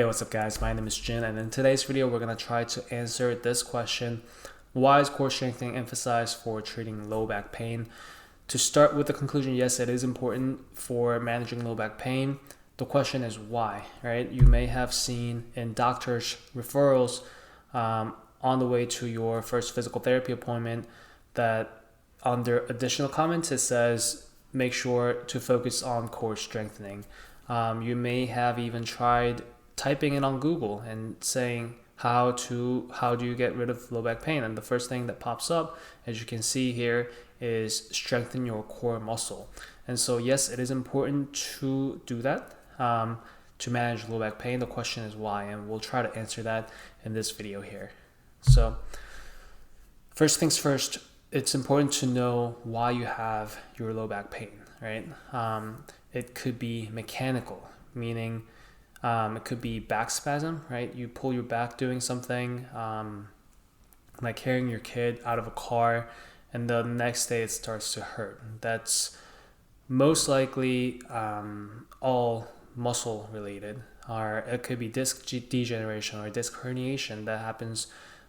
Hey, what's up guys? My name is Jin, and in today's video we're going to try to answer this question: why is core strengthening emphasized for treating low back pain? To start with the conclusion, yes, it is important for managing low back pain. The question is why, right? You may have seen in doctors' referrals on the way to your first physical therapy appointment that under additional comments it says make sure to focus on core strengthening. You may have even tried typing it on Google and saying how do you get rid of low back pain, and the first thing that pops up, as you can see here, is strengthen your core muscle. And so yes, it is important to do that to manage low back pain. The question is why, and we'll try to answer that in this video here. So first things first, it's important to know why you have your low back pain, right? It could be mechanical, meaning it could be back spasm, right? You pull your back doing something, like carrying your kid out of a car, and the next day it starts to hurt. That's most likely all muscle related, or it could be disc degeneration or disc herniation that happens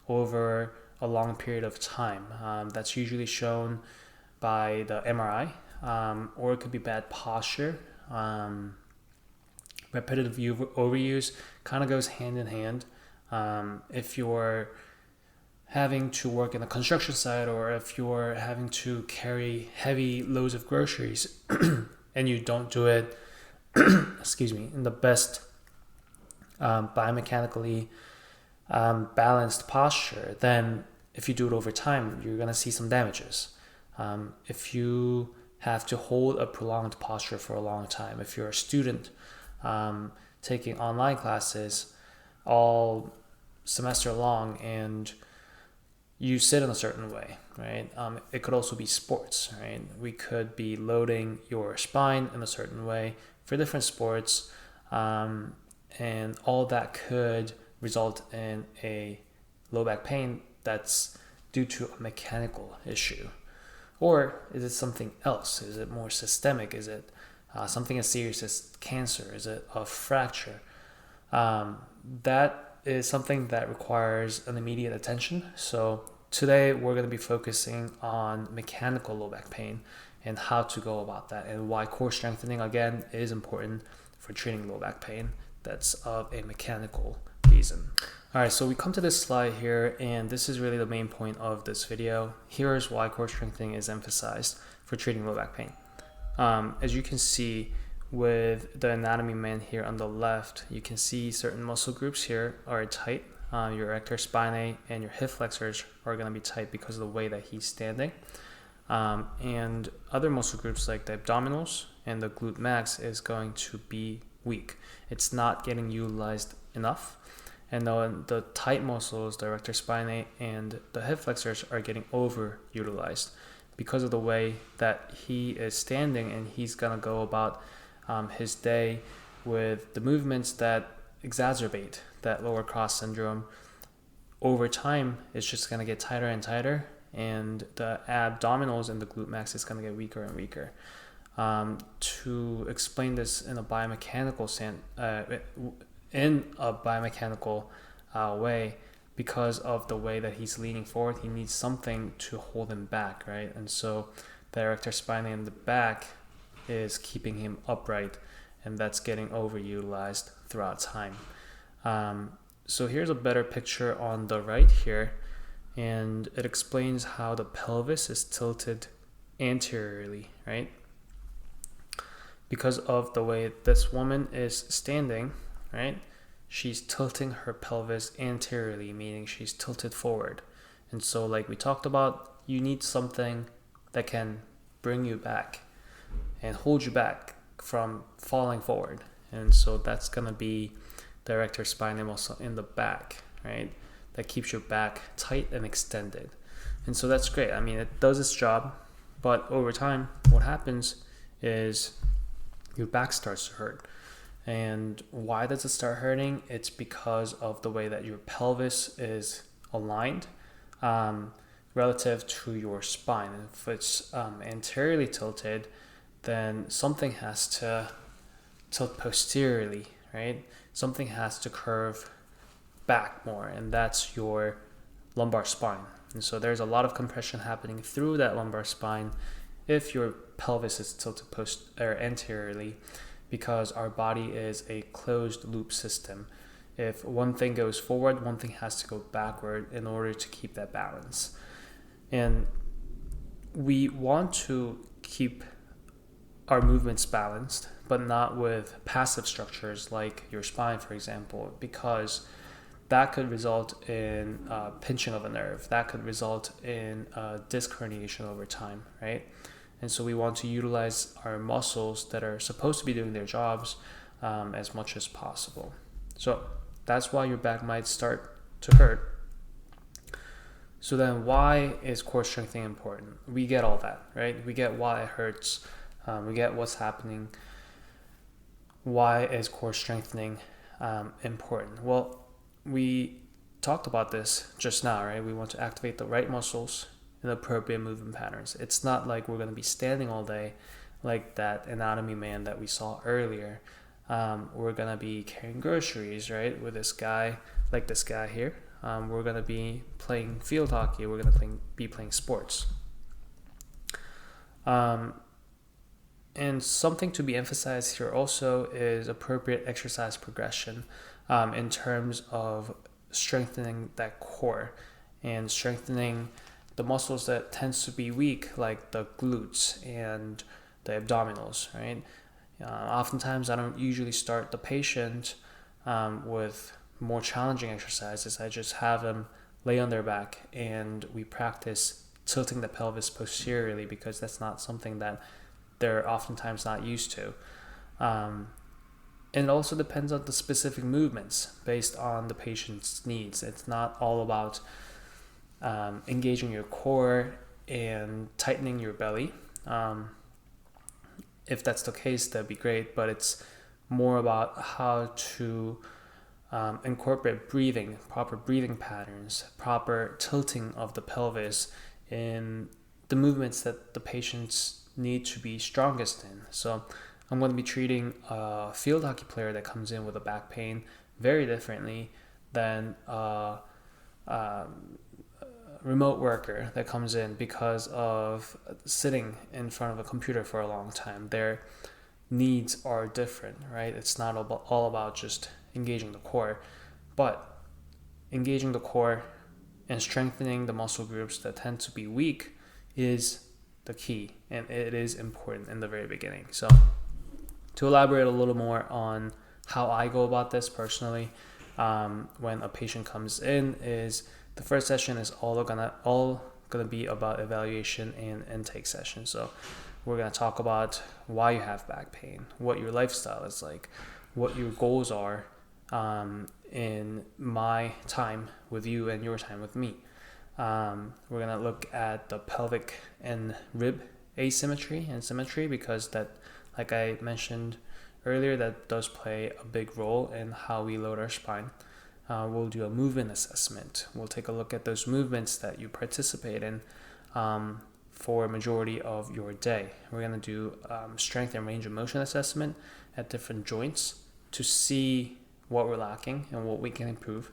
over a long period of time. That's usually shown by the MRI, or it could be bad posture. Repetitive overuse kind of goes hand in hand. If you're having to work in a construction site, or if you're having to carry heavy loads of groceries and you don't do it excuse me, in the best biomechanically balanced posture, then if you do it over time, you're going to see some damages. If you have to hold a prolonged posture for a long time, if you're a student taking online classes all semester long and you sit in a certain way, right? It could also be sports, right? We could be loading your spine in a certain way for different sports, and all that could result in a low back pain that's due to a mechanical issue. Or is it something else? Is it more systemic? Is it something as serious as cancer? Is it a fracture? That is something that requires an immediate attention. So today we're going to be focusing on mechanical low back pain and how to go about that, and why core strengthening again is important for treating low back pain that's of a mechanical reason. All right, so we come to this slide here, and this is really the main point of this video. Here's why core strengthening is emphasized for treating low back pain. As you can see with the anatomy man here on the left, you can see certain muscle groups here are tight. Your erector spinae and your hip flexors are going to be tight because of the way that he's standing. And other muscle groups like the abdominals and the glute max is going to be weak. It's not getting utilized enough. And the tight muscles, the erector spinae and the hip flexors, are getting overutilized because of the way that he is standing, and he's going to go about his day with the movements that exacerbate that lower cross syndrome. Over time, it's just going to get tighter and tighter, and the abdominals and the glute max is going to get weaker and weaker. To explain this in a biomechanical way, because of the way that he's leaning forward, he needs something to hold him back, right? And so the erector spinae in the back is keeping him upright, and that's getting overutilized throughout time. So here's a better picture on the right here, and it explains how the pelvis is tilted anteriorly, right? Because of the way this woman is standing, right? She's tilting her pelvis anteriorly, meaning she's tilted forward. And so, like we talked about, you need something that can bring you back and hold you back from falling forward. And so that's going to be the erector spinae muscle in the back, right? That keeps your back tight and extended. And so that's great. I mean, it does its job, but over time, what happens is your back starts to hurt. And why does it start hurting? It's because of the way that your pelvis is aligned relative to your spine. And if it's anteriorly tilted, then something has to tilt posteriorly, right? Something has to curve back more, and that's your lumbar spine. And so there's a lot of compression happening through that lumbar spine if your pelvis is tilted anteriorly, because our body is a closed loop system. If one thing goes forward, one thing has to go backward in order to keep that balance. And we want to keep our movements balanced, but not with passive structures like your spine, for example, because that could result in pinching of a nerve. That could result in disc herniation over time, right? And so we want to utilize our muscles that are supposed to be doing their jobs as much as possible. So that's why your back might start to hurt. So then why is core strengthening important? We get all that, right? We get why it hurts. We get what's happening. Why is core strengthening important? Well, we talked about this just now, right? We want to activate the right muscles in appropriate movement patterns. It's not like we're going to be standing all day like that anatomy man that we saw earlier. We're going to be carrying groceries, right? With this guy, like this guy here. We're going to be playing field hockey. We're going to be playing sports. And something to be emphasized here also is appropriate exercise progression in terms of strengthening that core and strengthening the muscles that tends to be weak, like the glutes and the abdominals, right? Oftentimes I don't usually start the patient with more challenging exercises. I just have them lay on their back and we practice tilting the pelvis posteriorly, because that's not something that they're oftentimes not used to. And it also depends on the specific movements based on the patient's needs. It's not all about engaging your core and tightening your belly. If that's the case, that'd be great, but it's more about how to incorporate breathing, proper breathing patterns, proper tilting of the pelvis in the movements that the patients need to be strongest in. So I'm going to be treating a field hockey player that comes in with a back pain very differently than a remote worker that comes in because of sitting in front of a computer for a long time. Their needs are different, right? It's not all about just engaging the core, but engaging the core and strengthening the muscle groups that tend to be weak is the key, and it is important in the very beginning. So to elaborate a little more on how I go about this personally, when a patient comes in, is the first session is all gonna be about evaluation and intake session. So we're gonna talk about why you have back pain, what your lifestyle is like, what your goals are in my time with you and your time with me. We're gonna look at the pelvic and rib asymmetry and symmetry, because that, like I mentioned earlier, that does play a big role in how we load our spine. We'll do a movement assessment. We'll take a look at those movements that you participate in for a majority of your day. We're going to do strength and range of motion assessment at different joints to see what we're lacking and what we can improve.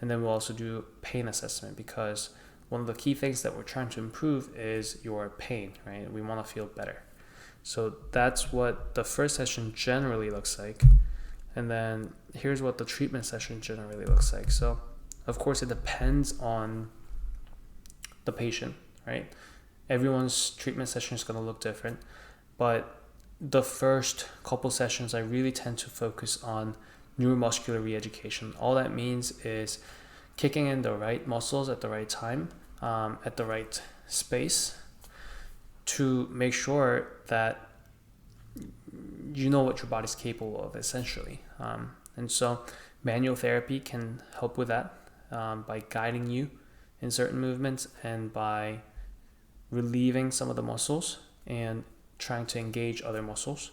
And then we'll also do pain assessment, because one of the key things that we're trying to improve is your pain, right? We want to feel better. So that's what the first session generally looks like. And then here's what the treatment session generally looks like. So of course it depends on the patient, right? Everyone's treatment session is going to look different, but the first couple sessions I really tend to focus on neuromuscular re-education. All that means is kicking in the right muscles at the right time, at the right space, to make sure that you know what your body's capable of, essentially. And so manual therapy can help with that by guiding you in certain movements and by relieving some of the muscles and trying to engage other muscles.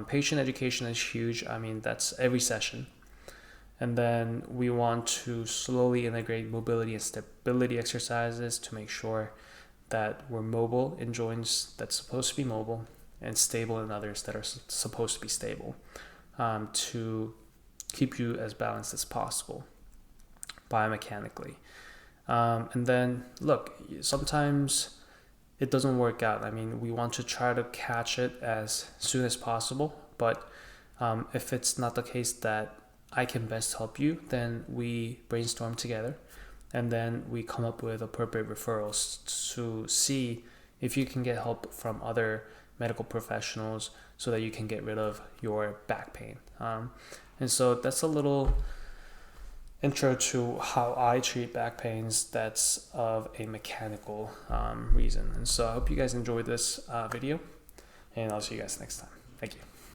Patient education is huge. I mean, that's every session. And then we want to slowly integrate mobility and stability exercises to make sure that we're mobile in joints that's supposed to be mobile and stable in others that are supposed to be stable. to keep you as balanced as possible biomechanically. And then look, sometimes it doesn't work out. I mean, we want to try to catch it as soon as possible, but if it's not the case that I can best help you, then we brainstorm together and then we come up with appropriate referrals to see if you can get help from other medical professionals so that you can get rid of your back pain. And so that's a little intro to how I treat back pains that's of a mechanical reason. And so I hope you guys enjoyed this video, and I'll see you guys next time. Thank you.